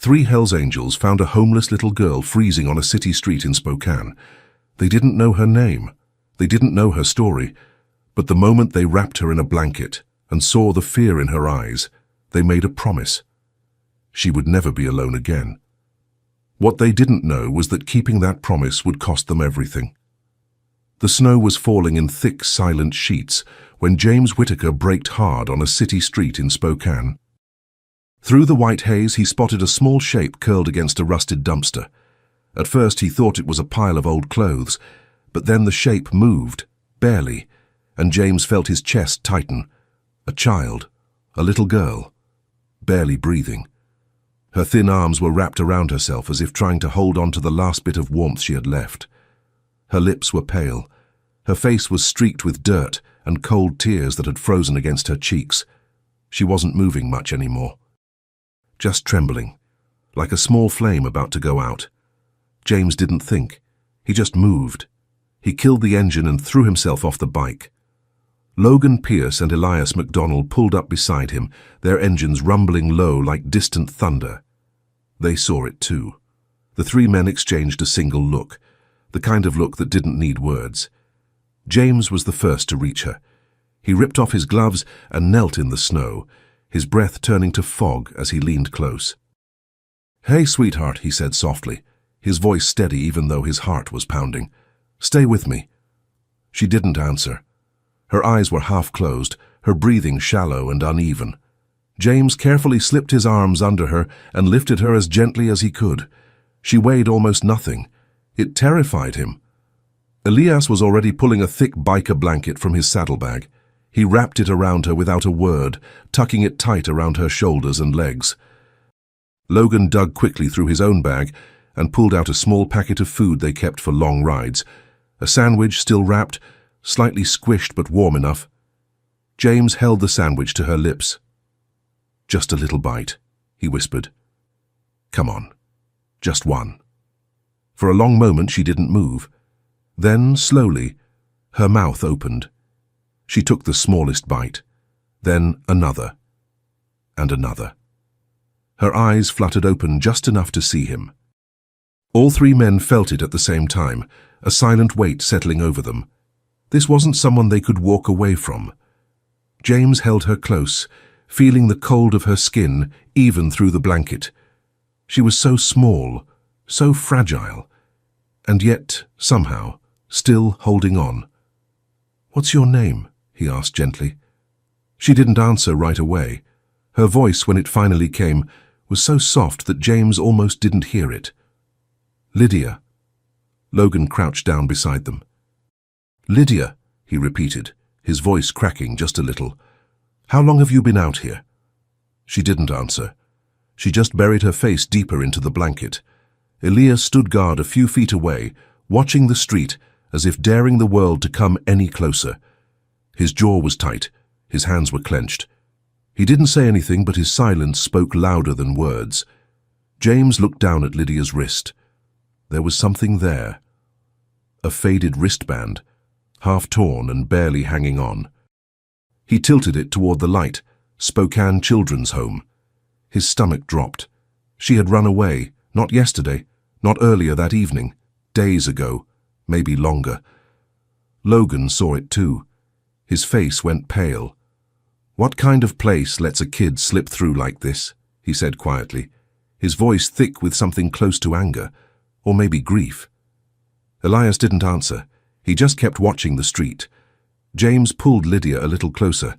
Three Hells Angels found a homeless little girl freezing on a city street in Spokane. They didn't know her name. They didn't know her story. But the moment they wrapped her in a blanket and saw the fear in her eyes, they made a promise. She would never be alone again. What they didn't know was that keeping that promise would cost them everything. The snow was falling in thick, silent sheets when James Whitaker braked hard on a city street in Spokane. Through the white haze, he spotted a small shape curled against a rusted dumpster. At first, he thought it was a pile of old clothes, but then the shape moved, barely, and James felt his chest tighten. A child, a little girl, barely breathing. Her thin arms were wrapped around herself as if trying to hold on to the last bit of warmth she had left. Her lips were pale. Her face was streaked with dirt and cold tears that had frozen against her cheeks. She wasn't moving much anymore. Just trembling, like a small flame about to go out. James didn't think. He just moved. He killed the engine and threw himself off the bike. Logan Pierce and Elias McDonald pulled up beside him, their engines rumbling low like distant thunder. They saw it too. The three men exchanged a single look, the kind of look that didn't need words. James was the first to reach her. He ripped off his gloves and knelt in the snow, his breath turning to fog as he leaned close. "Hey, sweetheart," he said softly, his voice steady even though his heart was pounding. "Stay with me." She didn't answer. Her eyes were half closed, her breathing shallow and uneven. James carefully slipped his arms under her and lifted her as gently as he could. She weighed almost nothing. It terrified him. Elias was already pulling a thick biker blanket from his saddlebag. He wrapped it around her without a word, tucking it tight around her shoulders and legs. Logan dug quickly through his own bag and pulled out a small packet of food they kept for long rides. A sandwich still wrapped, slightly squished but warm enough. James held the sandwich to her lips. "Just a little bite," he whispered. "Come on, just one." For a long moment she didn't move. Then, slowly, her mouth opened. She took the smallest bite, then another, and another. Her eyes fluttered open just enough to see him. All three men felt it at the same time, a silent weight settling over them. This wasn't someone they could walk away from. James held her close, feeling the cold of her skin even through the blanket. She was so small, so fragile, and yet, somehow, still holding on. "What's your name?" he asked gently. She didn't answer right away. Her voice, when it finally came, was so soft that James almost didn't hear it. "Lydia." Logan crouched down beside them. "Lydia," he repeated, his voice cracking just a little. "How long have you been out here?" She didn't answer. She just buried her face deeper into the blanket. Elias stood guard a few feet away, watching the street as if daring the world to come any closer. His jaw was tight, his hands were clenched. He didn't say anything, but his silence spoke louder than words. James looked down at Lydia's wrist. There was something there. A faded wristband, half torn and barely hanging on. He tilted it toward the light, Spokane Children's Home. His stomach dropped. She had run away, not yesterday, not earlier that evening, days ago, maybe longer. Logan saw it too. His face went pale. "What kind of place lets a kid slip through like this?" he said quietly, his voice thick with something close to anger, or maybe grief. Elias didn't answer. He just kept watching the street. James pulled Lydia a little closer.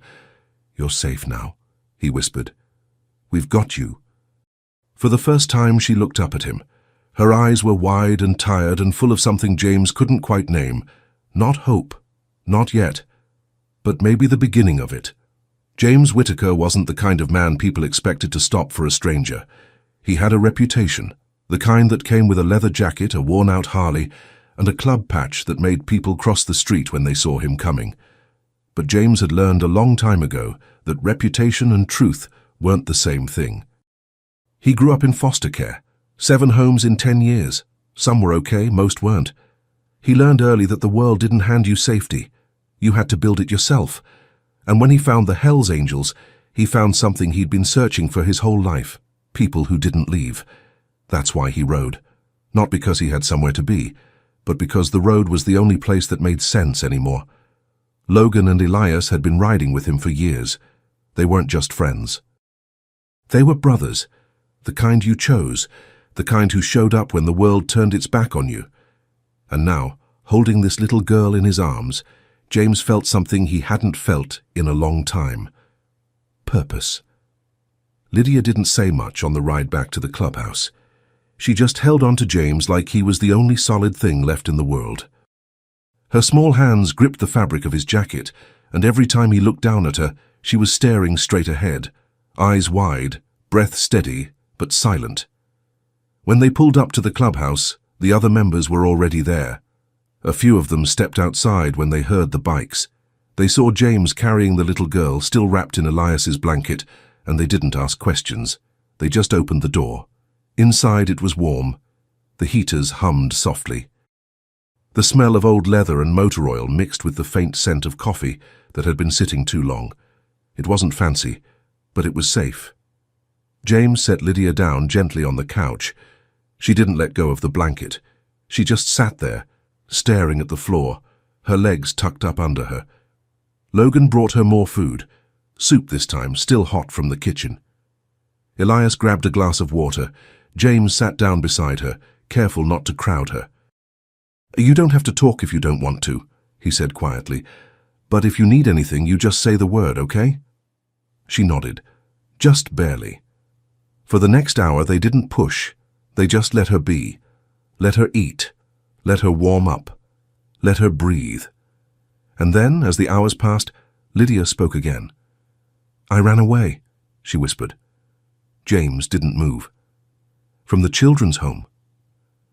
"You're safe now," he whispered. "We've got you." For the first time she looked up at him. Her eyes were wide and tired and full of something James couldn't quite name. Not hope. Not yet. But maybe the beginning of it. James Whitaker wasn't the kind of man people expected to stop for a stranger. He had a reputation, the kind that came with a leather jacket, a worn-out Harley, and a club patch that made people cross the street when they saw him coming. But James had learned a long time ago that reputation and truth weren't the same thing. He grew up in foster care, 7 homes in 10 years. Some were okay, most weren't. He learned early that the world didn't hand you safety. You had to build it yourself. And when he found the Hells Angels, he found something he'd been searching for his whole life: people who didn't leave. That's why he rode. Not because he had somewhere to be, but because the road was the only place that made sense anymore. Logan and Elias had been riding with him for years. They weren't just friends. They were brothers, the kind you chose, the kind who showed up when the world turned its back on you. And now, holding this little girl in his arms, James felt something he hadn't felt in a long time. Purpose. Lydia didn't say much on the ride back to the clubhouse. She just held on to James like he was the only solid thing left in the world. Her small hands gripped the fabric of his jacket, and every time he looked down at her, she was staring straight ahead, eyes wide, breath steady, but silent. When they pulled up to the clubhouse, the other members were already there. A few of them stepped outside when they heard the bikes. They saw James carrying the little girl still wrapped in Elias's blanket, and they didn't ask questions. They just opened the door. Inside it was warm. The heaters hummed softly. The smell of old leather and motor oil mixed with the faint scent of coffee that had been sitting too long. It wasn't fancy, but it was safe. James set Lydia down gently on the couch. She didn't let go of the blanket. She just sat there, staring at the floor, her legs tucked up under her. Logan brought her more food, soup this time, still hot from the kitchen. Elias grabbed a glass of water. James sat down beside her, careful not to crowd her. "You don't have to talk if you don't want to," he said quietly. "But if you need anything, you just say the word, okay?" She nodded, just barely. For the next hour, they didn't push. They just let her be. Let her eat. Let her warm up. Let her breathe. And then, as the hours passed, Lydia spoke again. "I ran away," she whispered. James didn't move. "From the children's home?"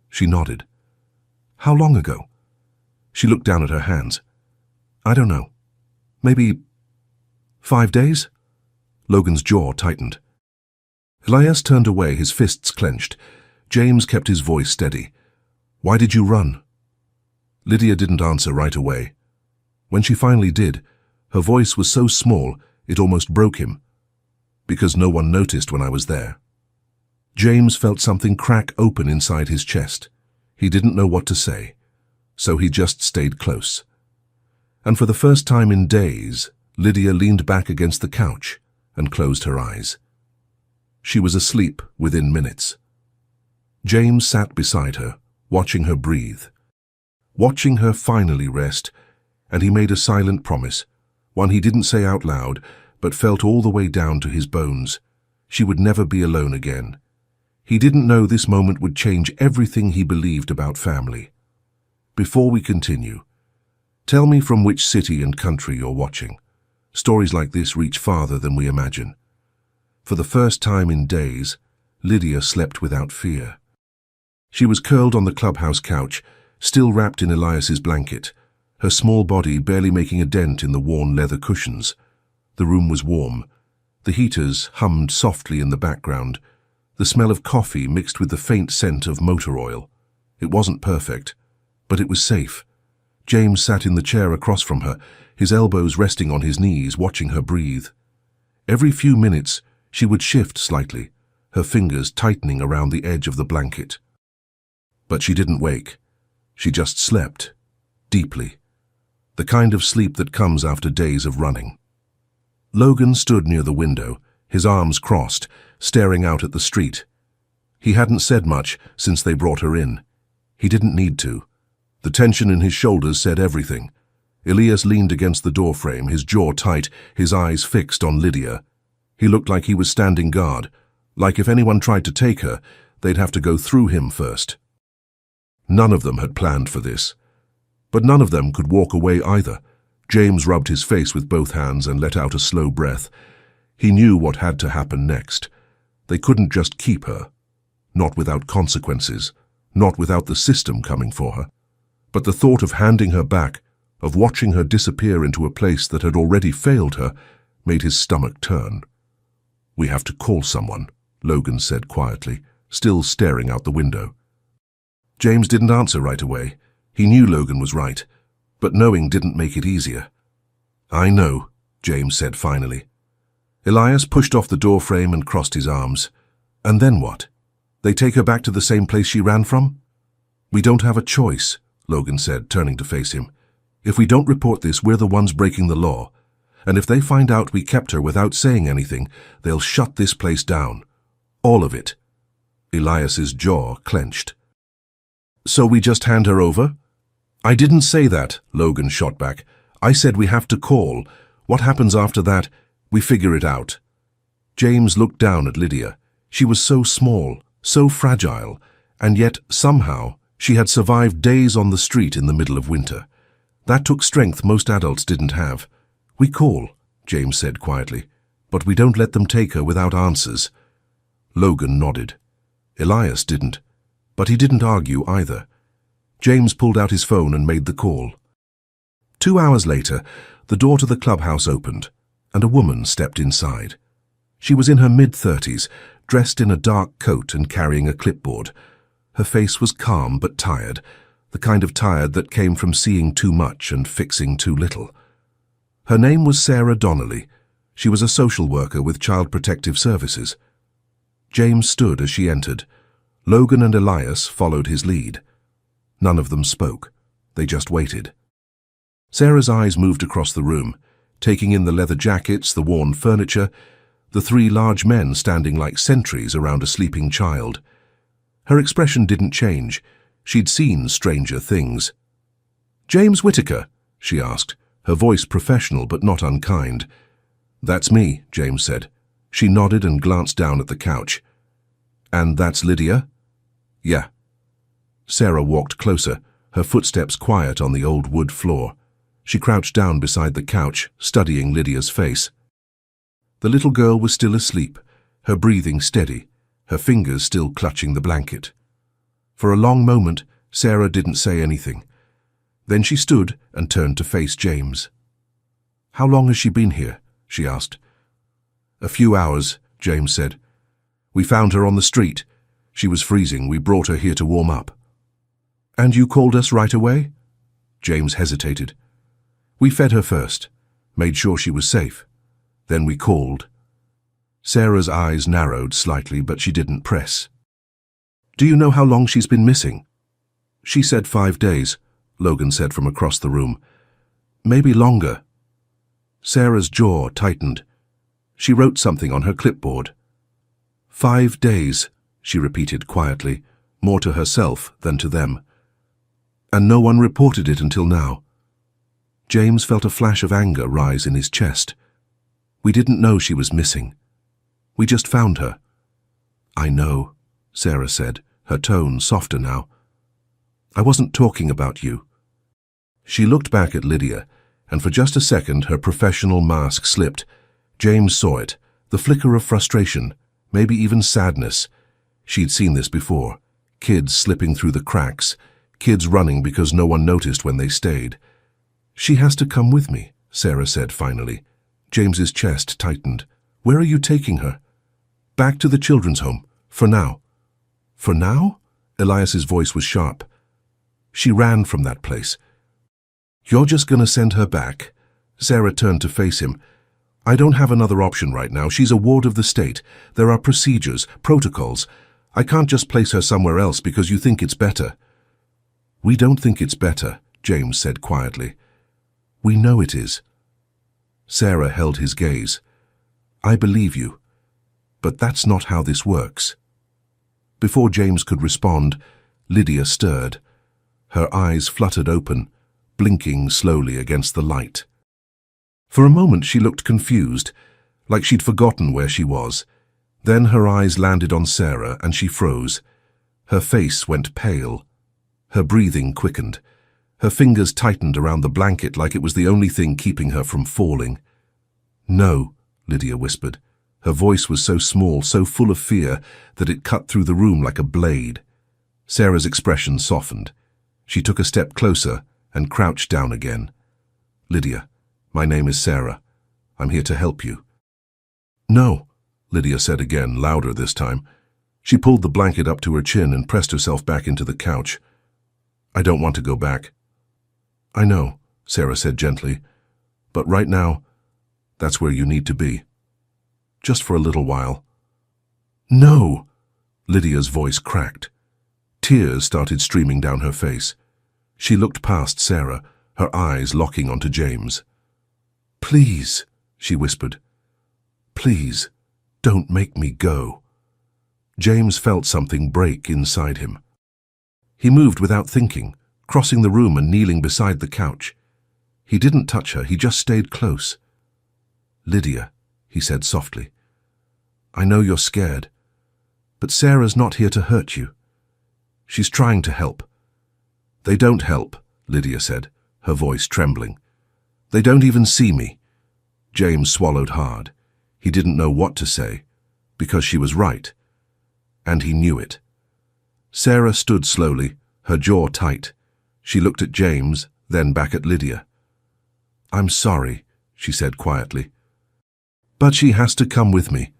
She nodded. "How long ago?" She looked down at her hands. "I don't know. Maybe 5 days?" Logan's jaw tightened. Elias turned away, his fists clenched. James kept his voice steady. "Why did you run?" Lydia didn't answer right away. When she finally did, her voice was so small it almost broke him. "Because no one noticed when I was there." James felt something crack open inside his chest. He didn't know what to say, so he just stayed close. And for the first time in days, Lydia leaned back against the couch and closed her eyes. She was asleep within minutes. James sat beside her, watching her breathe, watching her finally rest, and he made a silent promise, one he didn't say out loud, but felt all the way down to his bones. She would never be alone again. He didn't know this moment would change everything he believed about family. Before we continue, tell me from which city and country you're watching. Stories like this reach farther than we imagine. For the first time in days, Lydia slept without fear. She was curled on the clubhouse couch, still wrapped in Elias's blanket, her small body barely making a dent in the worn leather cushions. The room was warm. The heaters hummed softly in the background, the smell of coffee mixed with the faint scent of motor oil. It wasn't perfect, but it was safe. James sat in the chair across from her, his elbows resting on his knees, watching her breathe. Every few minutes, she would shift slightly, her fingers tightening around the edge of the blanket. But she didn't wake. She just slept, deeply. The kind of sleep that comes after days of running. Logan stood near the window, his arms crossed, staring out at the street. He hadn't said much since they brought her in. He didn't need to. The tension in his shoulders said everything. Elias leaned against the doorframe, his jaw tight, his eyes fixed on Lydia. He looked like he was standing guard, like if anyone tried to take her, they'd have to go through him first. None of them had planned for this. But none of them could walk away either. James rubbed his face with both hands and let out a slow breath. He knew what had to happen next. They couldn't just keep her. Not without consequences. Not without the system coming for her. But the thought of handing her back, of watching her disappear into a place that had already failed her, made his stomach turn. "We have to call someone," Logan said quietly, still staring out the window. James didn't answer right away. He knew Logan was right, but knowing didn't make it easier. "I know," James said finally. Elias pushed off the doorframe and crossed his arms. And then what? They take her back to the same place she ran from? We don't have a choice, Logan said, turning to face him. If we don't report this, we're the ones breaking the law. And if they find out we kept her without saying anything, they'll shut this place down. All of it. Elias's jaw clenched. So we just hand her over? I didn't say that, Logan shot back. I said we have to call. What happens after that, we figure it out. James looked down at Lydia. She was so small, so fragile, and yet, somehow, she had survived days on the street in the middle of winter. That took strength most adults didn't have. We call, James said quietly, but we don't let them take her without answers. Logan nodded. Elias didn't, but he didn't argue either. James pulled out his phone and made the call. 2 hours later, the door to the clubhouse opened, and a woman stepped inside. She was in her mid-30s, dressed in a dark coat and carrying a clipboard. Her face was calm but tired, the kind of tired that came from seeing too much and fixing too little. Her name was Sarah Donnelly. She was a social worker with Child Protective Services. James stood as she entered. Logan and Elias followed his lead. None of them spoke. They just waited. Sarah's eyes moved across the room, taking in the leather jackets, the worn furniture, the 3 large men standing like sentries around a sleeping child. Her expression didn't change. She'd seen stranger things. "James Whittaker?" she asked, her voice professional but not unkind. "That's me," James said. She nodded and glanced down at the couch. "And that's Lydia?" "Yeah." Sarah walked closer, her footsteps quiet on the old wood floor. She crouched down beside the couch, studying Lydia's face. The little girl was still asleep, her breathing steady, her fingers still clutching the blanket. For a long moment, Sarah didn't say anything. Then she stood and turned to face James. "How long has she been here?" she asked. "A few hours," James said. "We found her on the street. She was freezing. We brought her here to warm up." "And you called us right away?" James hesitated. "We fed her first, made sure she was safe. Then we called." Sarah's eyes narrowed slightly, but she didn't press. "Do you know how long she's been missing?" "She said 5 days," Logan said from across the room. "Maybe longer." Sarah's jaw tightened. She wrote something on her clipboard. 5 days, she repeated quietly, more to herself than to them. "And no one reported it until now." James felt a flash of anger rise in his chest. "We didn't know she was missing. We just found her." "I know," Sarah said, her tone softer now. "I wasn't talking about you." She looked back at Lydia, and for just a second her professional mask slipped. James saw it, the flicker of frustration, maybe even sadness. She'd seen this before. Kids slipping through the cracks, kids running because no one noticed when they stayed. "She has to come with me," Sarah said finally. James's chest tightened. "Where are you taking her?" "Back to the children's home, for now." "For now?" Elias's voice was sharp. "She ran from that place." "You're just gonna send her back?" Sarah turned to face him. "I don't have another option right now. She's a ward of the state. There are procedures, protocols. I can't just place her somewhere else because you think it's better." "We don't think it's better," James said quietly. "We know it is." Sarah held his gaze. "I believe you. But that's not how this works." Before James could respond, Lydia stirred. Her eyes fluttered open, blinking slowly against the light. For a moment she looked confused, like she'd forgotten where she was. Then her eyes landed on Sarah and she froze. Her face went pale. Her breathing quickened. Her fingers tightened around the blanket like it was the only thing keeping her from falling. "No," Lydia whispered. Her voice was so small, so full of fear, that it cut through the room like a blade. Sarah's expression softened. She took a step closer and crouched down again. "Lydia, my name is Sarah. I'm here to help you." "No," Lydia said again, louder this time. She pulled the blanket up to her chin and pressed herself back into the couch. "I don't want to go back." "I know," Sarah said gently, "but right now, that's where you need to be. Just for a little while." "No!" Lydia's voice cracked. Tears started streaming down her face. She looked past Sarah, her eyes locking onto James. "Please," she whispered. "Please, don't make me go." James felt something break inside him. He moved without thinking, crossing the room and kneeling beside the couch. He didn't touch her, he just stayed close. "Lydia," he said softly, "I know you're scared, but Sarah's not here to hurt you. She's trying to help." "They don't help," Lydia said, her voice trembling. "They don't even see me." James swallowed hard. He didn't know what to say, because she was right. And he knew it. Sarah stood slowly, her jaw tight. She looked at James, then back at Lydia. "I'm sorry," she said quietly. "But she has to come with me."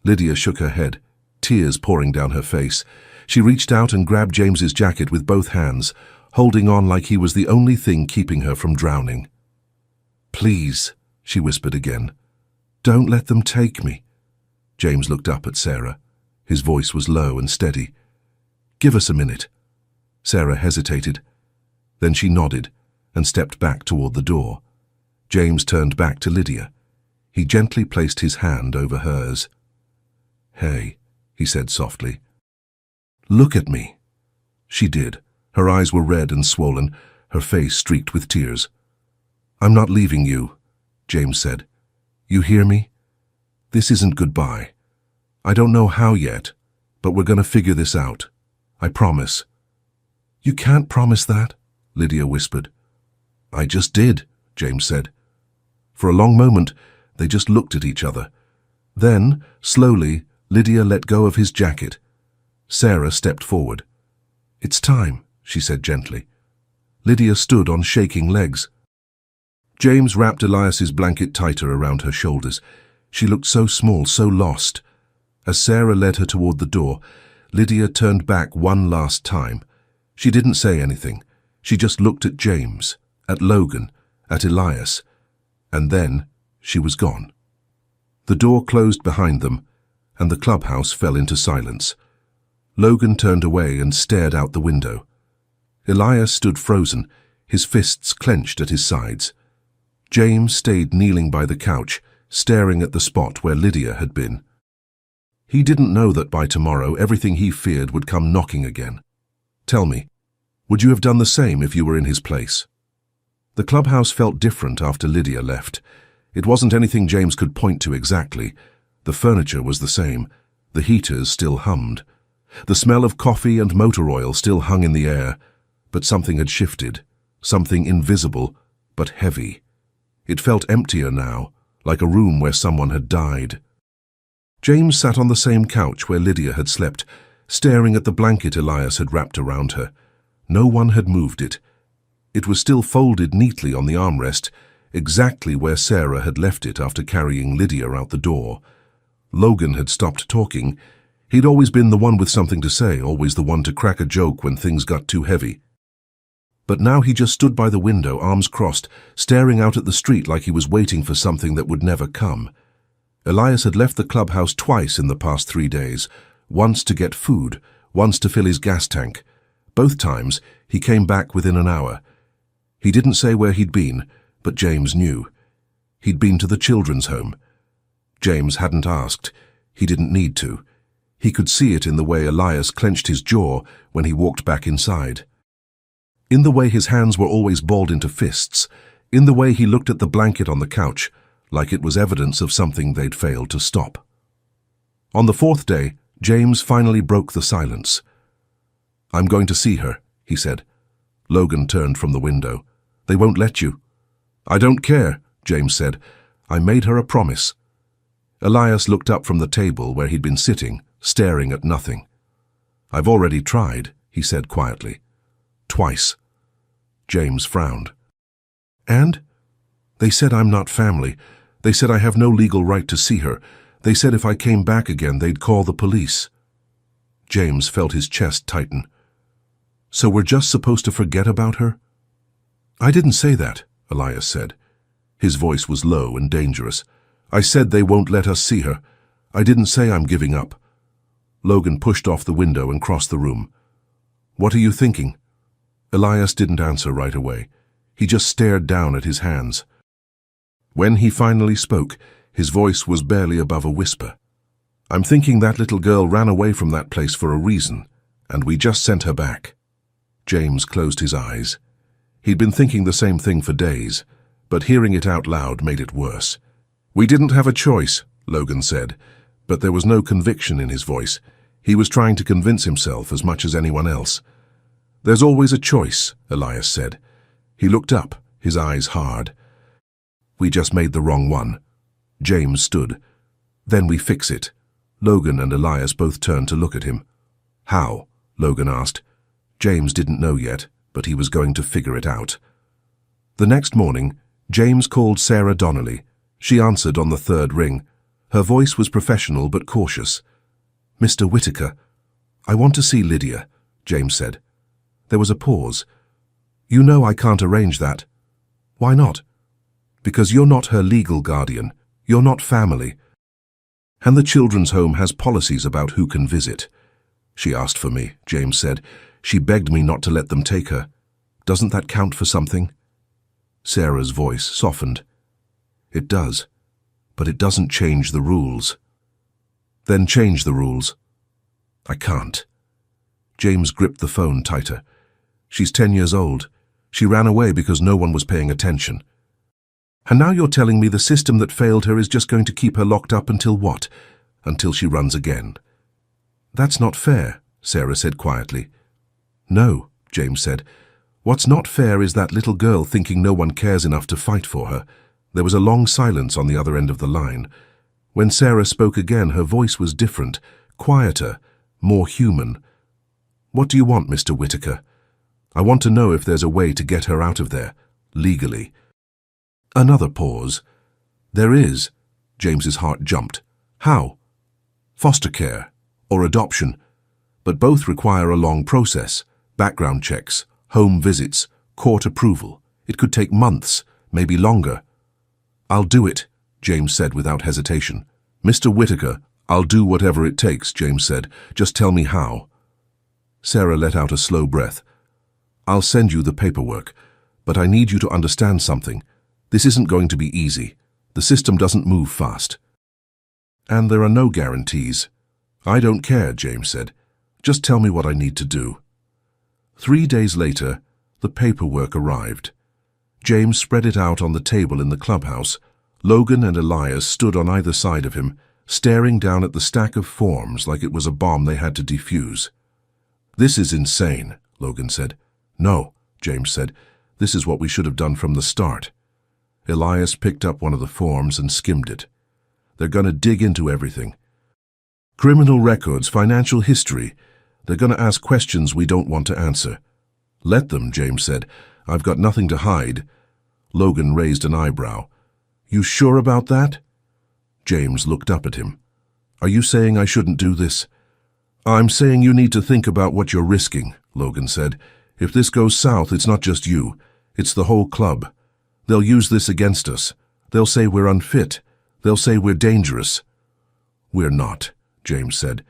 Lydia shook her head, tears pouring down her face. She reached out and grabbed James's jacket with both hands, holding on like he was the only thing keeping her from drowning. "Please," she whispered again, "don't let them take me." James looked up at Sarah. His voice was low and steady. "Give us a minute." Sarah hesitated. Then she nodded and stepped back toward the door. James turned back to Lydia. He gently placed his hand over hers. "Hey," he said softly. "Look at me." She did. Her eyes were red and swollen, her face streaked with tears. "I'm not leaving you," James said. "You hear me? This isn't goodbye. I don't know how yet, but we're going to figure this out. I promise." "You can't promise that," Lydia whispered. "I just did," James said. For a long moment, they just looked at each other. Then, slowly, Lydia let go of his jacket. Sarah stepped forward. "It's time," she said gently. Lydia stood on shaking legs. James wrapped Elias's blanket tighter around her shoulders. She looked so small, so lost. As Sarah led her toward the door, Lydia turned back one last time. She didn't say anything. She just looked at James, at Logan, at Elias, and then she was gone. The door closed behind them, and the clubhouse fell into silence. Logan turned away and stared out the window. Elias stood frozen, his fists clenched at his sides. James stayed kneeling by the couch, staring at the spot where Lydia had been. He didn't know that by tomorrow everything he feared would come knocking again. "Tell me, would you have done the same if you were in his place?" The clubhouse felt different after Lydia left. It wasn't anything James could point to exactly. The furniture was the same. The heaters still hummed. The smell of coffee and motor oil still hung in the air. But something had shifted. Something invisible, but heavy. It felt emptier now, like a room where someone had died. James sat on the same couch where Lydia had slept, staring at the blanket Elias had wrapped around her. No one had moved it. It was still folded neatly on the armrest, exactly where Sarah had left it after carrying Lydia out the door. Logan had stopped talking. He'd always been the one with something to say, always the one to crack a joke when things got too heavy. But now he just stood by the window, arms crossed, staring out at the street like he was waiting for something that would never come. Elias had left the clubhouse twice in the past 3 days, once to get food, once to fill his gas tank. Both times, he came back within an hour. He didn't say where he'd been, but James knew. He'd been to the children's home. James hadn't asked. He didn't need to. He could see it in the way Elias clenched his jaw when he walked back inside. In the way his hands were always balled into fists, in the way he looked at the blanket on the couch, like it was evidence of something they'd failed to stop. On the 4th day, James finally broke the silence. "I'm going to see her," he said. Logan turned from the window. "They won't let you." "I don't care," James said. "I made her a promise." Elias looked up from the table where he'd been sitting, staring at nothing. "I've already tried," he said quietly. "Twice." James frowned. "And?" "They said I'm not family. They said I have no legal right to see her. They said if I came back again, they'd call the police." James felt his chest tighten. "So we're just supposed to forget about her?" "I didn't say that," Elias said. His voice was low and dangerous. "I said they won't let us see her. I didn't say I'm giving up." Logan pushed off the window and crossed the room. "What are you thinking?" Elias didn't answer right away. He just stared down at his hands. When he finally spoke, his voice was barely above a whisper. "I'm thinking that little girl ran away from that place for a reason, and we just sent her back." James closed his eyes. He'd been thinking the same thing for days, but hearing it out loud made it worse. "We didn't have a choice," Logan said, but there was no conviction in his voice. He was trying to convince himself as much as anyone else. "There's always a choice," Elias said. He looked up, his eyes hard. "We just made the wrong one." James stood. "Then we fix it." Logan and Elias both turned to look at him. "How?" Logan asked. James didn't know yet, but he was going to figure it out. The next morning, James called Sarah Donnelly. She answered on the third ring. Her voice was professional but cautious. "Mr. Whitaker, I want to see Lydia," James said. There was a pause. "You know I can't arrange that." "Why not?" "Because you're not her legal guardian. You're not family. And the children's home has policies about who can visit." "She asked for me," James said. "She begged me not to let them take her. Doesn't that count for something?" Sarah's voice softened. "It does, but it doesn't change the rules." "Then change the rules." "I can't." James gripped the phone tighter. "She's 10 years old. She ran away because no one was paying attention. And now you're telling me the system that failed her is just going to keep her locked up until what? Until she runs again." "That's not fair," Sarah said quietly. "No," James said. "What's not fair is that little girl thinking no one cares enough to fight for her." There was a long silence on the other end of the line. When Sarah spoke again, her voice was different, quieter, more human. "What do you want, Mr. Whitaker? I want to know if there's a way to get her out of there, legally." Another pause. "There is." James's heart jumped. "How?" "Foster care, or adoption. But both require a long process. Background checks, home visits, court approval. It could take months, maybe longer." "I'll do it," James said without hesitation. "Mr. Whitaker, I'll do whatever it takes," James said. "Just tell me how." Sarah let out a slow breath. "I'll send you the paperwork, but I need you to understand something. This isn't going to be easy. The system doesn't move fast. And there are no guarantees." "I don't care," James said. "Just tell me what I need to do." 3 days later, the paperwork arrived. James spread it out on the table in the clubhouse. Logan and Elias stood on either side of him, staring down at the stack of forms like it was a bomb they had to defuse. "This is insane," Logan said. "No," James said. "This is what we should have done from the start." Elias picked up one of the forms and skimmed it. "They're going to dig into everything. Criminal records, financial history. They're going to ask questions we don't want to answer." "Let them," James said. "I've got nothing to hide." Logan raised an eyebrow. "You sure about that?" James looked up at him. "Are you saying I shouldn't do this?" "I'm saying you need to think about what you're risking," Logan said. "If this goes south, it's not just you. It's the whole club. They'll use this against us. They'll say we're unfit. They'll say we're dangerous." "We're not," James said.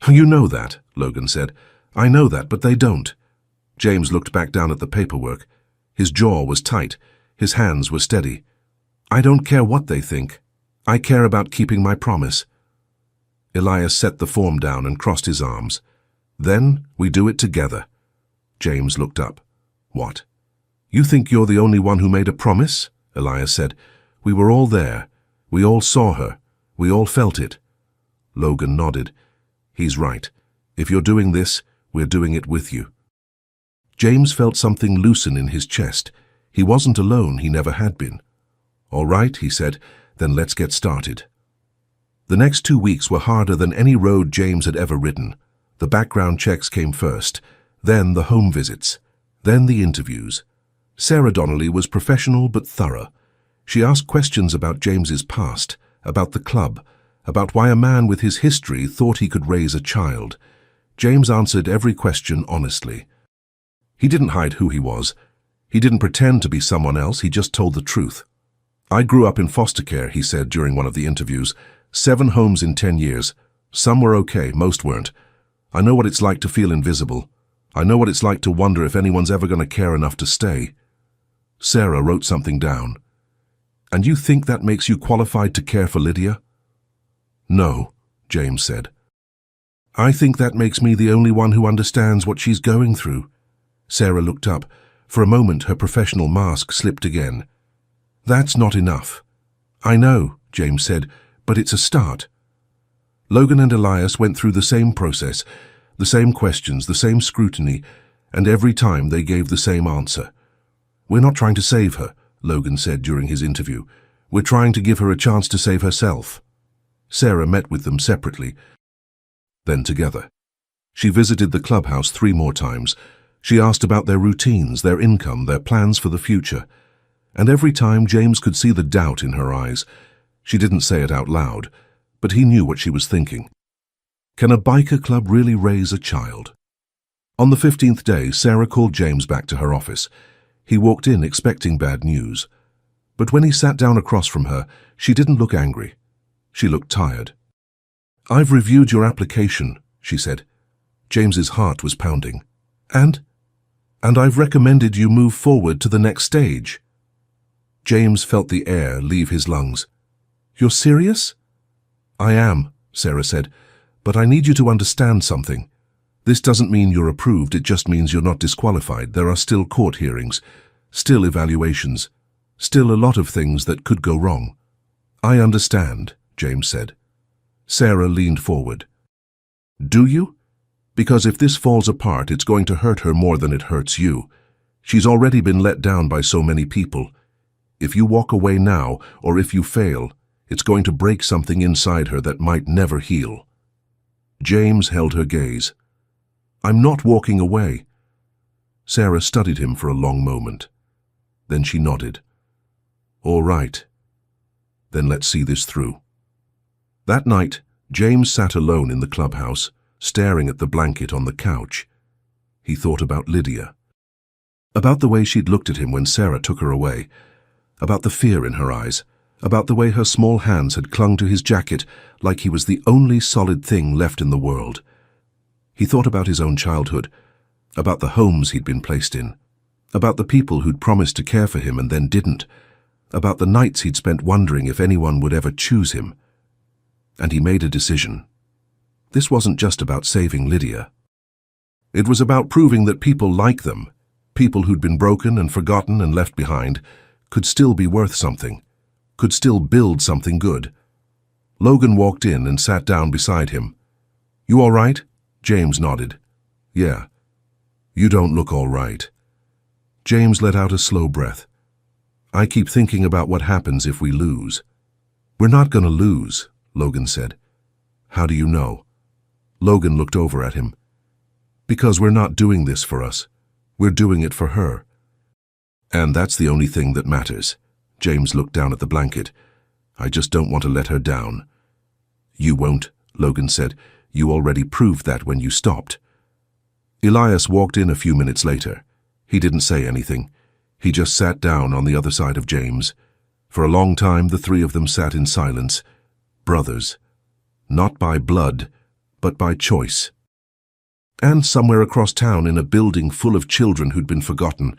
"You know that," Logan said. "I know that, but they don't." James looked back down at the paperwork. His jaw was tight. His hands were steady. "I don't care what they think. I care about keeping my promise." Elias set the form down and crossed his arms. "Then we do it together." James looked up. "What? You think you're the only one who made a promise?" Elias said. "We were all there. We all saw her. We all felt it." Logan nodded. "He's right. If you're doing this, we're doing it with you." James felt something loosen in his chest. He wasn't alone, he never had been. "All right," he said, "then let's get started." The next 2 weeks were harder than any road James had ever ridden. The background checks came first, then the home visits, then the interviews. Sarah Donnelly was professional but thorough. She asked questions about James's past, about the club, about why a man with his history thought he could raise a child. James answered every question honestly. He didn't hide who he was. He didn't pretend to be someone else, he just told the truth. "I grew up in foster care," he said during one of the interviews. 7 homes in 10 years. Some were okay, most weren't. I know what it's like to feel invisible. I know what it's like to wonder if anyone's ever going to care enough to stay. Sarah wrote something down. And you think that makes you qualified to care for Lydia? No, James said. I think that makes me the only one who understands what she's going through. Sarah looked up. For a moment, her professional mask slipped again. That's not enough. I know, James said, but it's a start. Logan and Elias went through the same process, the same questions, the same scrutiny, and every time they gave the same answer. We're not trying to save her, Logan said during his interview. We're trying to give her a chance to save herself. Sarah met with them separately, then together. She visited the clubhouse 3 more times. She asked about their routines, their income, their plans for the future. And every time James could see the doubt in her eyes. She didn't say it out loud, but he knew what she was thinking. Can a biker club really raise a child? On the 15th day, Sarah called James back to her office. He walked in expecting bad news. But when he sat down across from her, she didn't look angry. She looked tired. I've reviewed your application, she said. James's heart was pounding. And I've recommended you move forward to the next stage. James felt the air leave his lungs. You're serious? I am, Sarah said, but I need you to understand something. This doesn't mean you're approved, it just means you're not disqualified. There are still court hearings, still evaluations, still a lot of things that could go wrong. I understand, James said. Sarah leaned forward. Do you? Because if this falls apart, it's going to hurt her more than it hurts you. She's already been let down by so many people. If you walk away now, or if you fail, it's going to break something inside her that might never heal. James held her gaze. I'm not walking away. Sarah studied him for a long moment. Then she nodded. All right. Then let's see this through. That night, James sat alone in the clubhouse, staring at the blanket on the couch. He thought about Lydia. About the way she'd looked at him when Sarah took her away. About the fear in her eyes. About the way her small hands had clung to his jacket like he was the only solid thing left in the world. He thought about his own childhood, about the homes he'd been placed in, about the people who'd promised to care for him and then didn't, about the nights he'd spent wondering if anyone would ever choose him. And he made a decision. This wasn't just about saving Lydia. It was about proving that people like them, people who'd been broken and forgotten and left behind, could still be worth something, could still build something good. Logan walked in and sat down beside him. You all right? James nodded. Yeah. You don't look all right. James let out a slow breath. I keep thinking about what happens if we lose. We're not going to lose, Logan said. How do you know? Logan looked over at him. Because we're not doing this for us. We're doing it for her. And that's the only thing that matters. James looked down at the blanket. I just don't want to let her down. You won't, Logan said. You already proved that when you stopped. Elias walked in a few minutes later. He didn't say anything. He just sat down on the other side of James. For a long time, the 3 of them sat in silence. Brothers. Not by blood, but by choice. And somewhere across town, in a building full of children who'd been forgotten,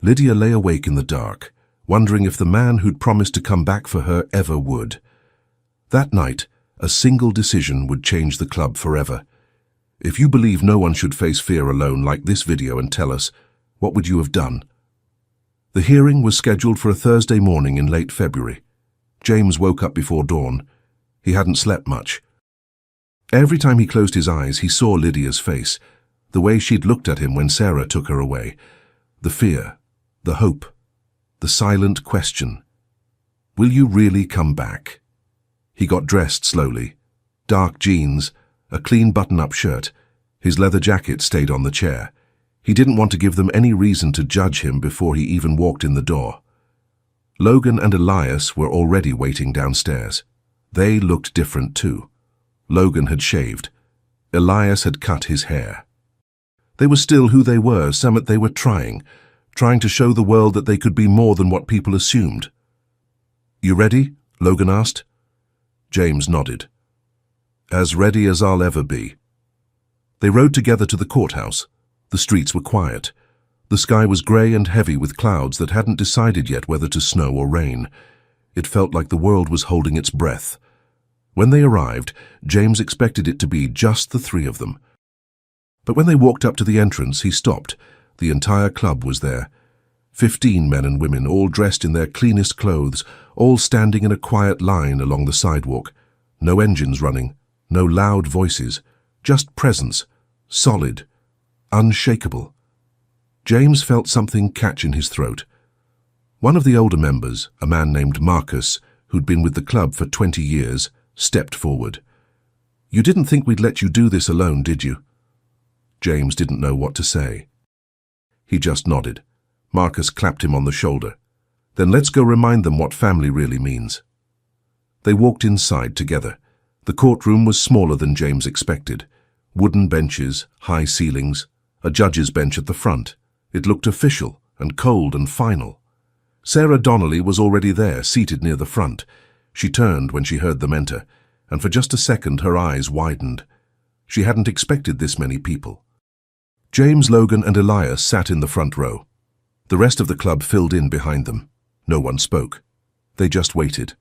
Lydia lay awake in the dark, wondering if the man who'd promised to come back for her ever would. That night, a single decision would change the club forever. If you believe no one should face fear alone, like this video and tell us, what would you have done? The hearing was scheduled for a Thursday morning in late February. James woke up before dawn. He hadn't slept much. Every time he closed his eyes, he saw Lydia's face, the way she'd looked at him when Sarah took her away. The fear, the hope, the silent question. Will you really come back? He got dressed slowly. Dark jeans, a clean button-up shirt. His leather jacket stayed on the chair. He didn't want to give them any reason to judge him before he even walked in the door. Logan and Elias were already waiting downstairs. They looked different too. Logan had shaved. Elias had cut his hair. They were still who they were, Summit. They were trying to show the world that they could be more than what people assumed. You ready? Logan asked. James nodded. As ready as I'll ever be. They rode together to the courthouse. The streets were quiet. The sky was grey and heavy with clouds that hadn't decided yet whether to snow or rain. It felt like the world was holding its breath. When they arrived, James expected it to be just the three of them. But when they walked up to the entrance, he stopped. The entire club was there. 15 men and women, all dressed in their cleanest clothes, all standing in a quiet line along the sidewalk. No engines running, no loud voices, just presence, solid, unshakable. James felt something catch in his throat. One of the older members, a man named Marcus, who'd been with the club for 20 years, stepped forward. "You didn't think we'd let you do this alone, did you?" James didn't know what to say. He just nodded. Marcus clapped him on the shoulder. "Then let's go remind them what family really means." They walked inside together. The courtroom was smaller than James expected. Wooden benches, high ceilings, a judge's bench at the front. It looked official and cold and final. Sarah Donnelly was already there, seated near the front. She turned when she heard them enter, and for just a second her eyes widened. She hadn't expected this many people. James, Logan, and Elias sat in the front row. The rest of the club filled in behind them. No one spoke. They just waited.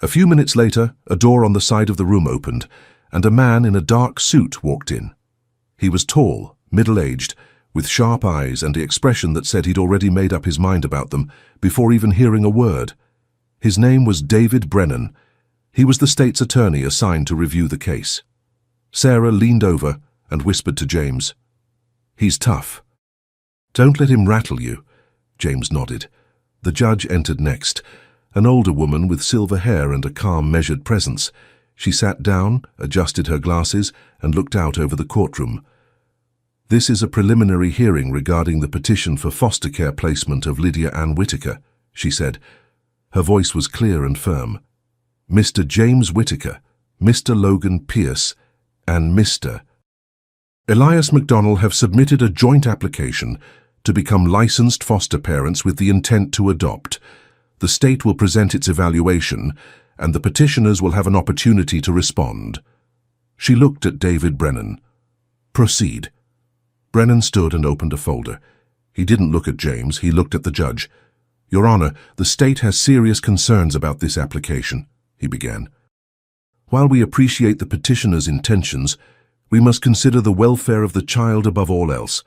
A few minutes later, a door on the side of the room opened, and a man in a dark suit walked in. He was tall, middle-aged, with sharp eyes and the expression that said he'd already made up his mind about them before even hearing a word. His name was David Brennan. He was the state's attorney assigned to review the case. Sarah leaned over and whispered to James, "He's tough. Don't let him rattle you." James nodded. The judge entered next, an older woman with silver hair and a calm, measured presence. She sat down, adjusted her glasses, and looked out over the courtroom. "This is a preliminary hearing regarding the petition for foster care placement of Lydia Ann Whitaker," she said. Her voice was clear and firm. "Mr. James Whitaker, Mr. Logan Pierce, and Mr. Elias McDonnell have submitted a joint application to become licensed foster parents with the intent to adopt. The state will present its evaluation, and the petitioners will have an opportunity to respond." She looked at David Brennan. "Proceed." Brennan stood and opened a folder. He didn't look at James, he looked at the judge. "Your Honor, the state has serious concerns about this application," he began. "While we appreciate the petitioner's intentions, we must consider the welfare of the child above all else,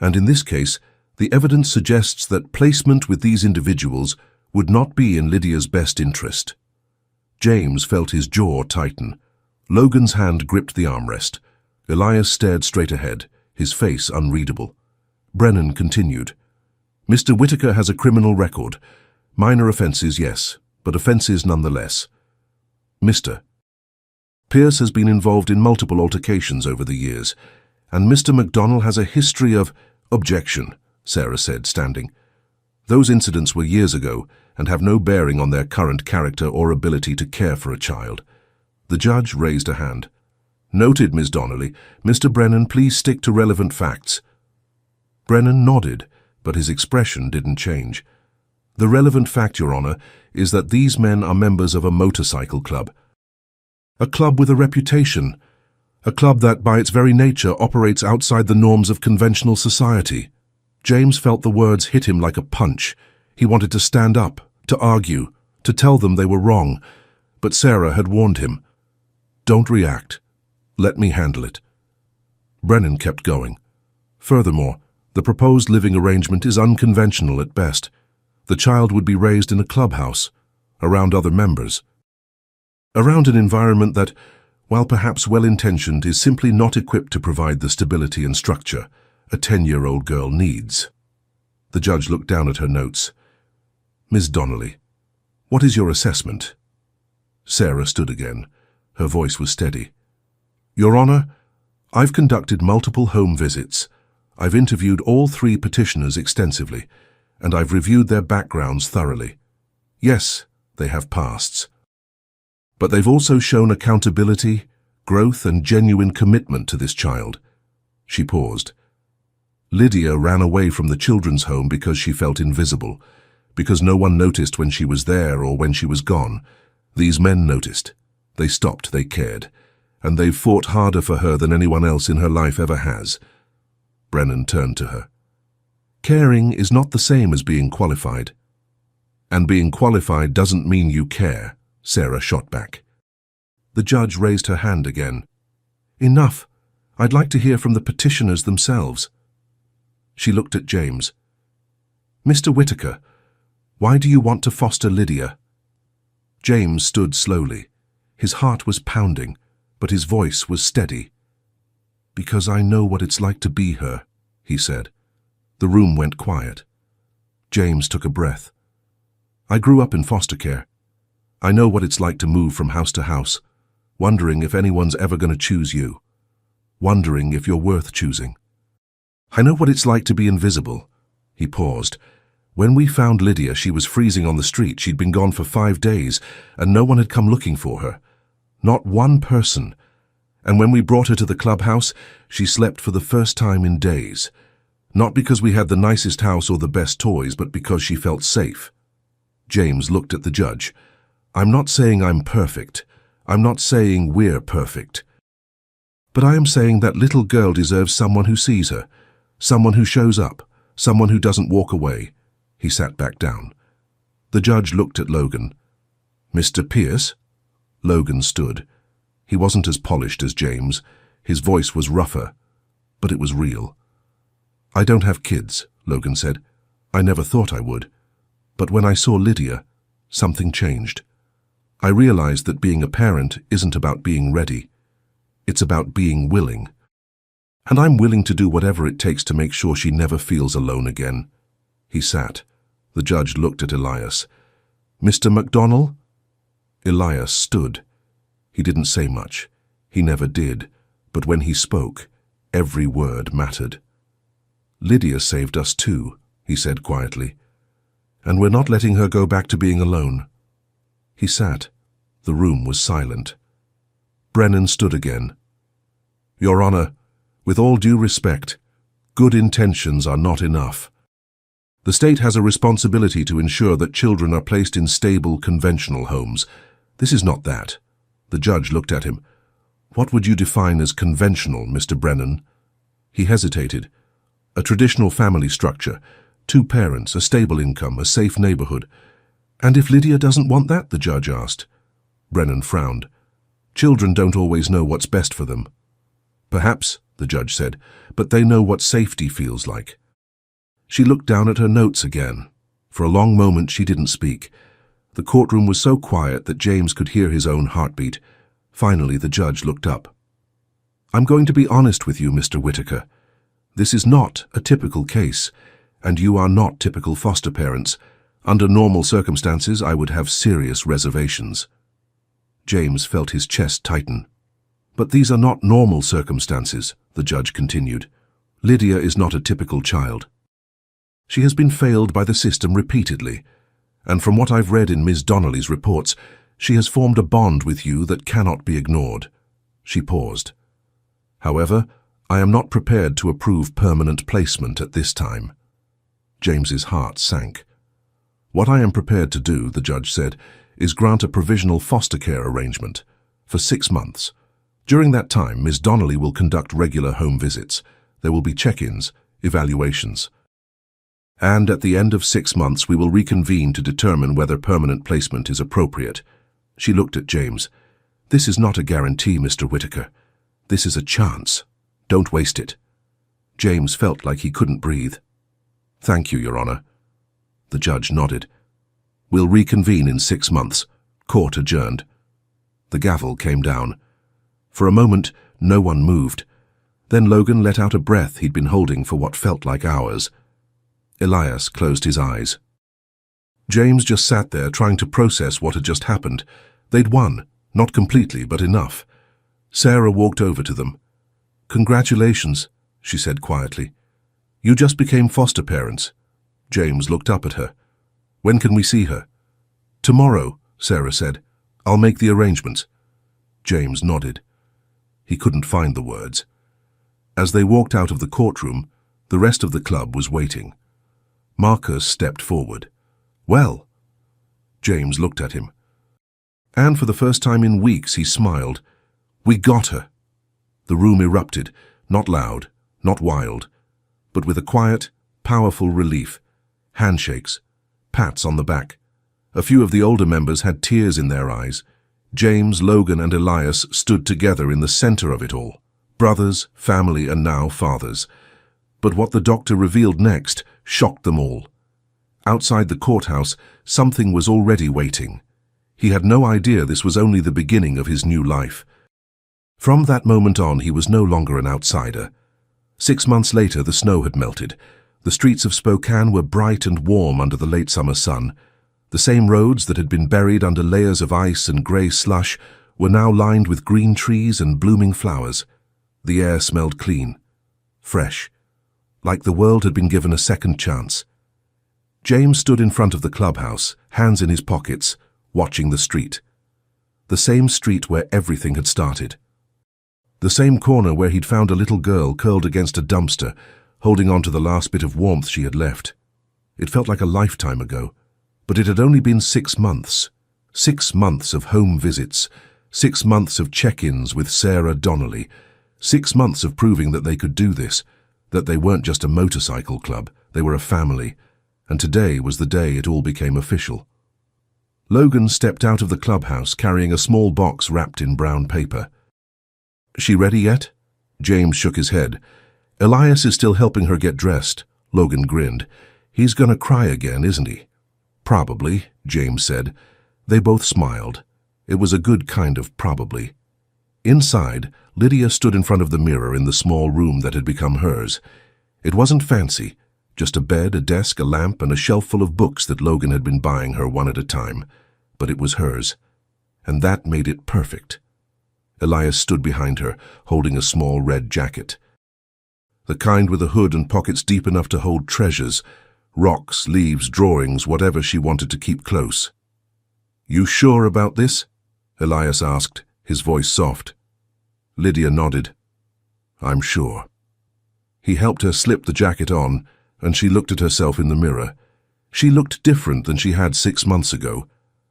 and in this case, the evidence suggests that placement with these individuals would not be in Lydia's best interest." James felt his jaw tighten. Logan's hand gripped the armrest. Elias stared straight ahead, his face unreadable. Brennan continued. "Mr. Whitaker has a criminal record. Minor offenses, yes, but offenses nonetheless. Mr. Pierce has been involved in multiple altercations over the years, and Mr. McDonnell has a history of—" "Objection," Sarah said, standing. "Those incidents were years ago and have no bearing on their current character or ability to care for a child." The judge raised a hand. "Noted, Ms. Donnelly. Mr. Brennan, please stick to relevant facts." Brennan nodded, but his expression didn't change. "The relevant fact, Your Honor, is that these men are members of a motorcycle club. A club with a reputation. A club that, by its very nature, operates outside the norms of conventional society." James felt the words hit him like a punch. He wanted to stand up, to argue, to tell them they were wrong. But Sarah had warned him. "Don't react. Let me handle it." Brennan kept going. "Furthermore, the proposed living arrangement is unconventional at best. The child would be raised in a clubhouse, around other members. Around an environment that, while perhaps well-intentioned, is simply not equipped to provide the stability and structure a 10-year-old girl needs." The judge looked down at her notes. "Ms. Donnelly, what is your assessment?" Sarah stood again. Her voice was steady. "Your Honor, I've conducted multiple home visits. I've interviewed all 3 petitioners extensively, and I've reviewed their backgrounds thoroughly. Yes, they have pasts. But they've also shown accountability, growth, and genuine commitment to this child." She paused. "Lydia ran away from the children's home because she felt invisible, because no one noticed when she was there or when she was gone. These men noticed. They stopped, they cared. and they've fought harder for her than anyone else in her life ever has. Brennan turned to her. Caring is not the same as being qualified. And being qualified doesn't mean you care, Sarah shot back. The judge raised her hand again. Enough. I'd like to hear from the petitioners themselves. She looked at James. Mr. Whitaker, why do you want to foster Lydia? James stood slowly. His heart was pounding, but his voice was steady. Because I know what it's like to be her, he said. The room went quiet. James took a breath. I grew up in foster care. I know what it's like to move from house to house, wondering if anyone's ever going to choose you, wondering if you're worth choosing. I know what it's like to be invisible. He paused. When we found Lydia, she was freezing on the street. She'd been gone for 5 days, and no one had come looking for her. Not one person. And when we brought her to the clubhouse, she slept for the first time in days. Not because we had the nicest house or the best toys, but because she felt safe. James looked at the judge. I'm not saying I'm perfect. I'm not saying we're perfect. But I am saying that little girl deserves someone who sees her, someone who shows up, someone who doesn't walk away. He sat back down. The judge looked at Logan. Mr. Pierce? Logan stood. He wasn't as polished as James. His voice was rougher, but it was real. I don't have kids, Logan said. I never thought I would. But when I saw Lydia, something changed. I realized that being a parent isn't about being ready. It's about being willing. And I'm willing to do whatever it takes to make sure she never feels alone again. He sat. The judge looked at Elias. Mr. McDonnell? Elias stood. He didn't say much. He never did. But when he spoke, every word mattered. Lydia saved us too, he said quietly. And we're not letting her go back to being alone. He sat. The room was silent. Brennan stood again. Your Honor, with all due respect, good intentions are not enough. The state has a responsibility to ensure that children are placed in stable, conventional homes. This is not that. The judge looked at him. What would you define as conventional, Mr. Brennan? He hesitated. A traditional family structure, 2 parents, a stable income, a safe neighborhood. And if Lydia doesn't want that, the judge asked. Brennan frowned. Children don't always know what's best for them. Perhaps, the judge said, but they know what safety feels like. She looked down at her notes again. For a long moment she didn't speak. The courtroom was so quiet that James could hear his own heartbeat. Finally, the judge looked up. I'm going to be honest with you, Mr. Whitaker. This is not a typical case, and you are not typical foster parents. Under normal circumstances, I would have serious reservations. James felt his chest tighten. But these are not normal circumstances, the judge continued. Lydia is not a typical child. She has been failed by the system repeatedly, and from what I've read in Ms. Donnelly's reports, she has formed a bond with you that cannot be ignored. She paused. However, I am not prepared to approve permanent placement at this time. James's heart sank. What I am prepared to do, the judge said, is grant a provisional foster care arrangement for 6 months. During that time, Ms. Donnelly will conduct regular home visits. There will be check-ins, evaluations. And at the end of 6 months, we will reconvene to determine whether permanent placement is appropriate. She looked at James. This is not a guarantee, Mr. Whitaker. This is a chance. Don't waste it. James felt like he couldn't breathe. Thank you, Your Honor. The judge nodded. We'll reconvene in 6 months. Court adjourned. The gavel came down. For a moment, no one moved. Then Logan let out a breath he'd been holding for what felt like hours. Elias closed his eyes. James just sat there trying to process what had just happened. They'd won, not completely, but enough. Sarah walked over to them. Congratulations, she said quietly. You just became foster parents. James looked up at her. When can we see her? Tomorrow, Sarah said. I'll make the arrangements. James nodded. He couldn't find the words. As they walked out of the courtroom, the rest of the club was waiting. Marcus stepped forward. Well? James looked at him. And for the first time in weeks he smiled. We got her. The room erupted, not loud, not wild, but with a quiet, powerful relief. Handshakes, pats on the back. A few of the older members had tears in their eyes. James, Logan, and Elias stood together in the center of it all. Brothers, family, and now fathers. But what the doctor revealed next shocked them all. Outside the courthouse, something was already waiting. He had no idea this was only the beginning of his new life. From that moment on, he was no longer an outsider. 6 months later, the snow had melted. The streets of Spokane were bright and warm under the late summer sun. The same roads that had been buried under layers of ice and grey slush were now lined with green trees and blooming flowers. The air smelled clean, fresh, like the world had been given a second chance. James stood in front of the clubhouse, hands in his pockets, watching the street. The same street where everything had started. The same corner where he'd found a little girl curled against a dumpster, holding on to the last bit of warmth she had left. It felt like a lifetime ago, but it had only been 6 months. 6 months of home visits, 6 months of check-ins with Sarah Donnelly, 6 months of proving that they could do this, that they weren't just a motorcycle club, they were a family, and today was the day it all became official. Logan stepped out of the clubhouse carrying a small box wrapped in brown paper. "She ready yet?" James shook his head. "Elias is still helping her get dressed." Logan grinned. "He's gonna cry again, isn't he?" "Probably," James said. They both smiled. It was a good kind of probably. Inside, Lydia stood in front of the mirror in the small room that had become hers. It wasn't fancy, just a bed, a desk, a lamp, and a shelf full of books that Logan had been buying her one at a time. But it was hers, and that made it perfect. Elias stood behind her, holding a small red jacket. The kind with a hood and pockets deep enough to hold treasures, rocks, leaves, drawings, whatever she wanted to keep close. "You sure about this?" Elias asked, his voice soft. Lydia nodded. "I'm sure." He helped her slip the jacket on, and she looked at herself in the mirror. She looked different than she had 6 months ago.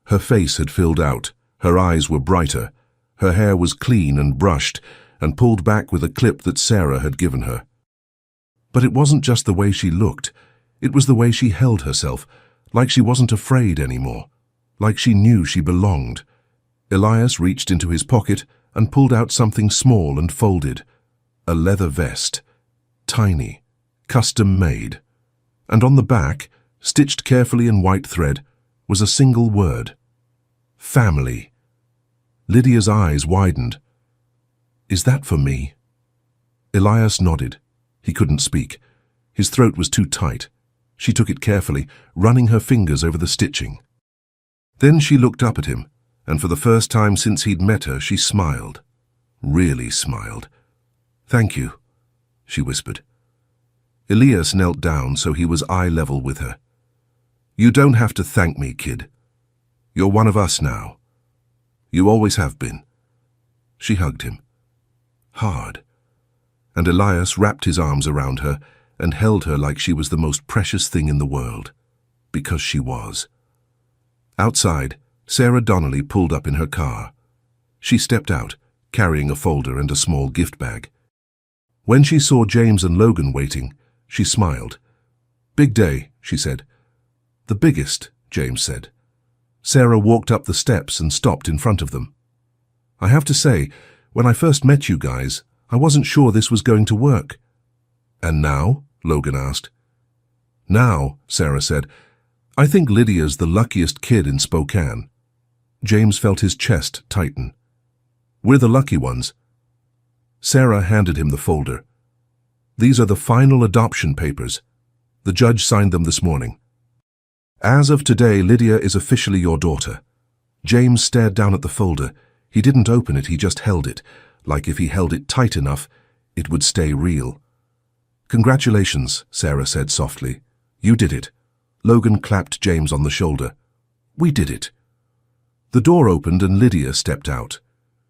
Her face had filled out, her eyes were brighter, her hair was clean and brushed, and pulled back with a clip that Sarah had given her. But it wasn't just the way she looked, it was the way she held herself, like she wasn't afraid anymore, like she knew she belonged. Elias reached into his pocket and pulled out something small and folded. A leather vest. Tiny. Custom-made. And on the back, stitched carefully in white thread, was a single word. Family. Lydia's eyes widened. "Is that for me?" Elias nodded. He couldn't speak. His throat was too tight. She took it carefully, running her fingers over the stitching. Then she looked up at him, and for the first time since he'd met her, she smiled. Really smiled. "Thank you," she whispered. Elias knelt down so he was eye level with her. "You don't have to thank me, kid. You're one of us now. You always have been." She hugged him. Hard. And Elias wrapped his arms around her and held her like she was the most precious thing in the world. Because she was. Outside, Sarah Donnelly pulled up in her car. She stepped out, carrying a folder and a small gift bag. When she saw James and Logan waiting, she smiled. "Big day," she said. "The biggest," James said. Sarah walked up the steps and stopped in front of them. "I have to say, when I first met you guys, I wasn't sure this was going to work." "And now?" Logan asked. "Now," Sarah said, "I think Lydia's the luckiest kid in Spokane." James felt his chest tighten. "We're the lucky ones." Sarah handed him the folder. "These are the final adoption papers. The judge signed them this morning. As of today, Lydia is officially your daughter." James stared down at the folder. He didn't open it, he just held it, like if he held it tight enough, it would stay real. "Congratulations," Sarah said softly. "You did it." Logan clapped James on the shoulder. "We did it." The door opened and Lydia stepped out.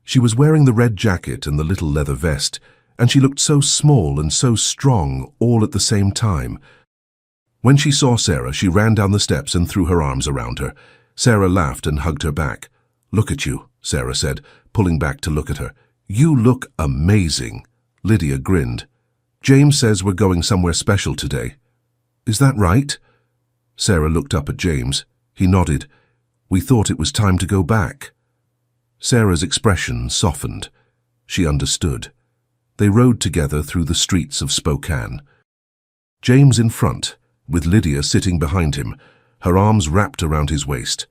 She was wearing the red jacket and the little leather vest, and she looked so small and so strong all at the same time. When she saw Sarah, she ran down the steps and threw her arms around her. Sarah laughed and hugged her back. "Look at you," Sarah said, pulling back to look at her. "You look amazing," Lydia grinned. "James says we're going somewhere special today. Is that right?" Sarah looked up at James. He nodded. "We thought it was time to go back." Sarah's expression softened. She understood. They rode together through the streets of Spokane. James in front, with Lydia sitting behind him, her arms wrapped around his waist.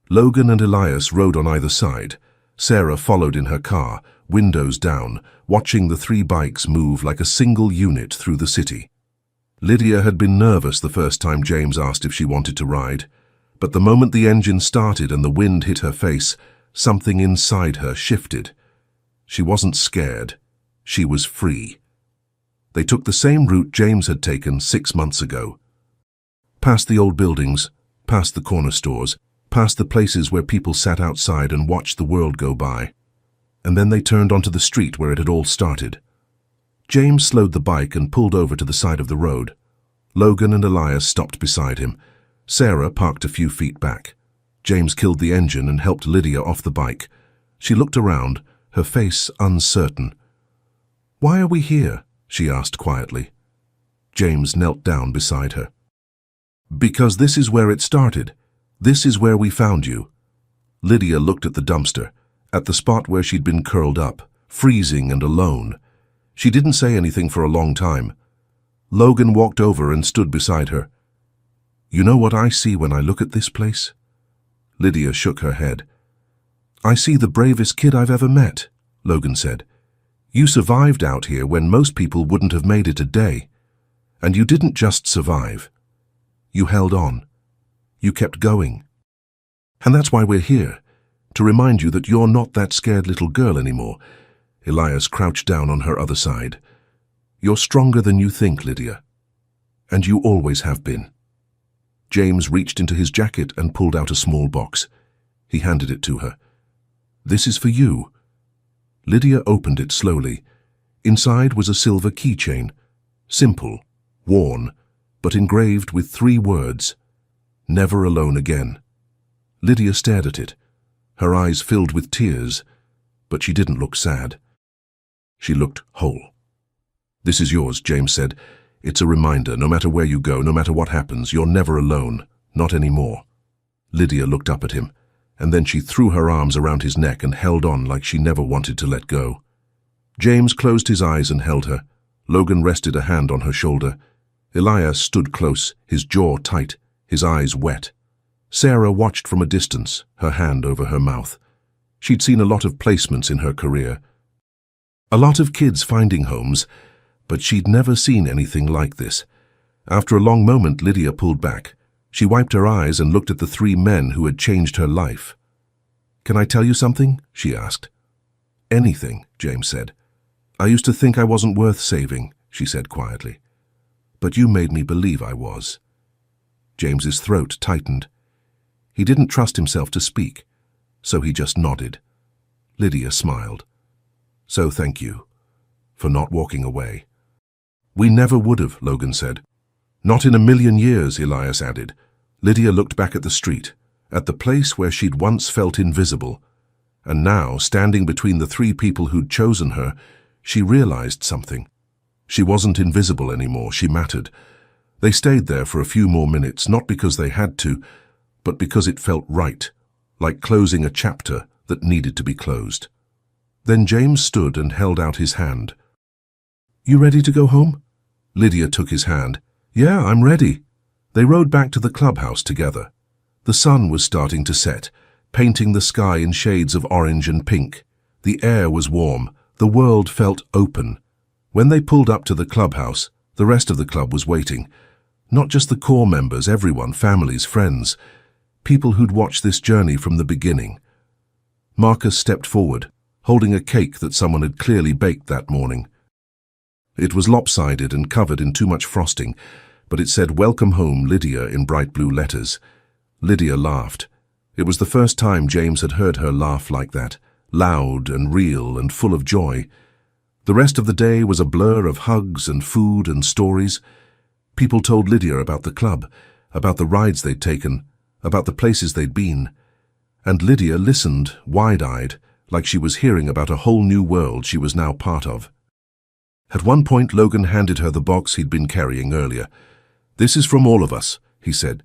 Logan and Elias rode on either side. Sarah followed in her car, windows down, watching the three bikes move like a single unit through the city. Lydia had been nervous the first time James asked if she wanted to ride, but the moment the engine started and the wind hit her face, something inside her shifted. She wasn't scared. She was free. They took the same route James had taken 6 months ago. Past the old buildings, past the corner stores, past the places where people sat outside and watched the world go by. And then they turned onto the street where it had all started. James slowed the bike and pulled over to the side of the road. Logan and Elias stopped beside him. Sarah parked a few feet back. James killed the engine and helped Lydia off the bike. She looked around, her face uncertain. "Why are we here?" she asked quietly. James knelt down beside her. "Because this is where it started. This is where we found you." Lydia looked at the dumpster, at the spot where she'd been curled up, freezing and alone. She didn't say anything for a long time. Logan walked over and stood beside her. "You know what I see when I look at this place?" Lydia shook her head. "I see the bravest kid I've ever met," Logan said. "You survived out here when most people wouldn't have made it a day. And you didn't just survive. You held on. You kept going. And that's why we're here, to remind you that you're not that scared little girl anymore." Elias crouched down on her other side. "You're stronger than you think, Lydia. And you always have been." James reached into his jacket and pulled out a small box. He handed it to her. "This is for you." Lydia opened it slowly. Inside was a silver keychain. Simple, worn, but engraved with 3 words. "Never alone again." Lydia stared at it. Her eyes filled with tears, but she didn't look sad. She looked whole. "This is yours," James said. "It's a reminder, no matter where you go, no matter what happens, you're never alone. Not anymore." Lydia looked up at him, and then she threw her arms around his neck and held on like she never wanted to let go. James closed his eyes and held her. Logan rested a hand on her shoulder. Elias stood close, his jaw tight, his eyes wet. Sarah watched from a distance, her hand over her mouth. She'd seen a lot of placements in her career. A lot of kids finding homes, but she'd never seen anything like this. After a long moment, Lydia pulled back. She wiped her eyes and looked at the 3 men who had changed her life. "Can I tell you something?" she asked. "Anything," James said. "I used to think I wasn't worth saving," she said quietly. "But you made me believe I was." James's throat tightened. He didn't trust himself to speak, so he just nodded. Lydia smiled. "So thank you for not walking away." "We never would have," Logan said. "Not in a million years," Elias added. Lydia looked back at the street, at the place where she'd once felt invisible. And now, standing between the 3 people who'd chosen her, she realized something. She wasn't invisible anymore, she mattered. They stayed there for a few more minutes, not because they had to, but because it felt right, like closing a chapter that needed to be closed. Then James stood and held out his hand. "You ready to go home?" Lydia took his hand. "Yeah, I'm ready." They rode back to the clubhouse together. The sun was starting to set, painting the sky in shades of orange and pink. The air was warm. The world felt open. When they pulled up to the clubhouse, the rest of the club was waiting. Not just the core members, everyone, families, friends, people who'd watched this journey from the beginning. Marcus stepped forward, holding a cake that someone had clearly baked that morning. It was lopsided and covered in too much frosting, but it said, "Welcome home, Lydia," in bright blue letters. Lydia laughed. It was the first time James had heard her laugh like that, loud and real and full of joy. The rest of the day was a blur of hugs and food and stories. People told Lydia about the club, about the rides they'd taken, about the places they'd been. And Lydia listened, wide-eyed, like she was hearing about a whole new world she was now part of. At one point, Logan handed her the box he'd been carrying earlier. "This is from all of us," he said.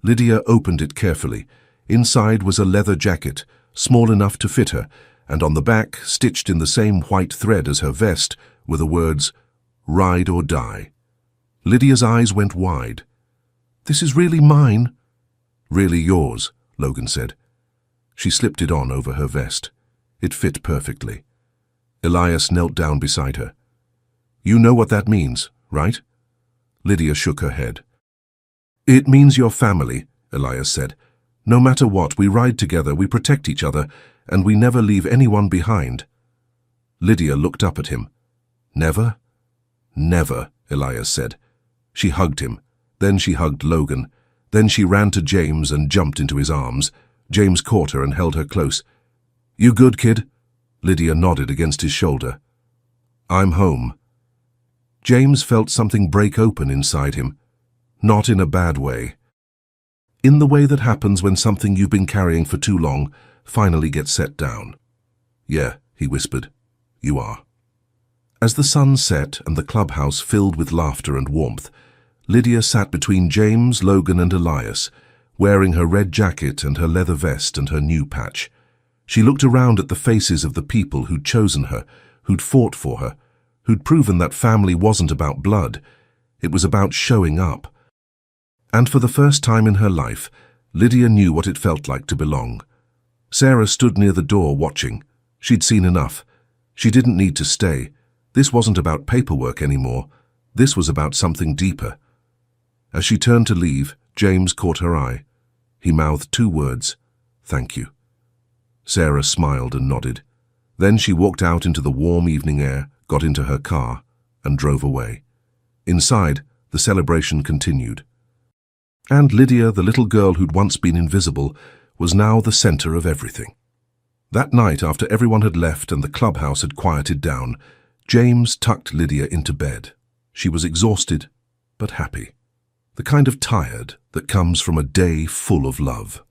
Lydia opened it carefully. Inside was a leather jacket, small enough to fit her, and on the back, stitched in the same white thread as her vest, were the words, "Ride or Die." Lydia's eyes went wide. "This is really mine?" "Really yours," Logan said. She slipped it on over her vest. It fit perfectly. Elias knelt down beside her. "You know what that means, right?" Lydia shook her head. "It means your family," Elias said. "No matter what, we ride together, we protect each other, and we never leave anyone behind." Lydia looked up at him. "Never?" "Never," Elias said. She hugged him. Then she hugged Logan. Then she ran to James and jumped into his arms. James caught her and held her close. "You good, kid?" Lydia nodded against his shoulder. "I'm home." James felt something break open inside him. Not in a bad way. In the way that happens when something you've been carrying for too long finally gets set down. "Yeah," he whispered. "You are." As the sun set and the clubhouse filled with laughter and warmth, Lydia sat between James, Logan, and Elias, wearing her red jacket and her leather vest and her new patch. She looked around at the faces of the people who'd chosen her, who'd fought for her, who'd proven that family wasn't about blood. It was about showing up. And for the first time in her life, Lydia knew what it felt like to belong. Sarah stood near the door watching. She'd seen enough. She didn't need to stay. This wasn't about paperwork anymore. This was about something deeper. As she turned to leave, James caught her eye. He mouthed 2 words, "Thank you." Sarah smiled and nodded. Then she walked out into the warm evening air, got into her car, and drove away. Inside, the celebration continued. And Lydia, the little girl who'd once been invisible, was now the center of everything. That night, after everyone had left and the clubhouse had quieted down, James tucked Lydia into bed. She was exhausted, but happy. The kind of tired that comes from a day full of love.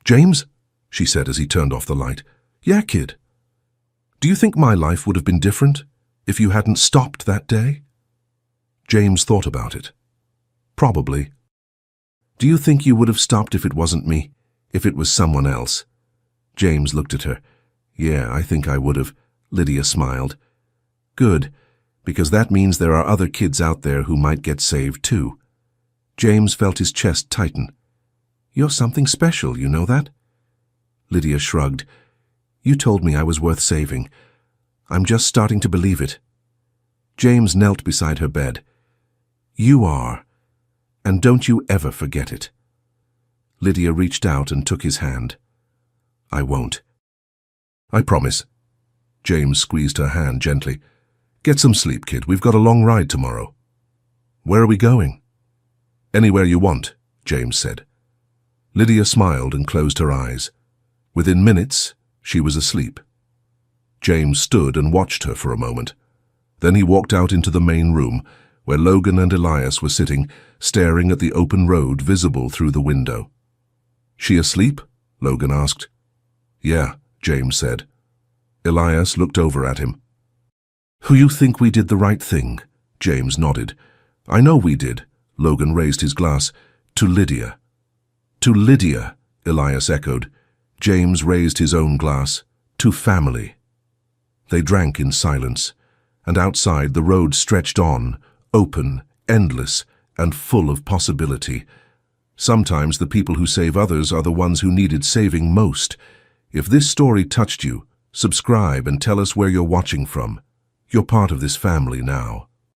"James?" she said as he turned off the light. "Yeah, kid. Do you think my life would have been different if you hadn't stopped that day?" James thought about it. "Probably." "Do you think you would have stopped if it wasn't me, if it was someone else?" James looked at her. "Yeah, I think I would have." Lydia smiled. "Good, because that means there are other kids out there who might get saved too." James felt his chest tighten. "You're something special, you know that?" Lydia shrugged. "You told me I was worth saving. I'm just starting to believe it." James knelt beside her bed. "You are, and don't you ever forget it." Lydia reached out and took his hand. "I won't." "I promise." James squeezed her hand gently. "Get some sleep, kid. We've got a long ride tomorrow." "Where are we going?" "Anywhere you want," James said. Lydia smiled and closed her eyes. Within minutes, she was asleep. James stood and watched her for a moment. Then he walked out into the main room, where Logan and Elias were sitting, staring at the open road visible through the window. "She asleep?" Logan asked. "Yeah," James said. Elias looked over at him. "Who you think we did the right thing?" James nodded. "I know we did." Logan raised his glass. "To Lydia." "To Lydia," Elias echoed. James raised his own glass. "To family." They drank in silence, and outside the road stretched on, open, endless, and full of possibility. Sometimes the people who save others are the ones who needed saving most. If this story touched you, subscribe and tell us where you're watching from. You're part of this family now.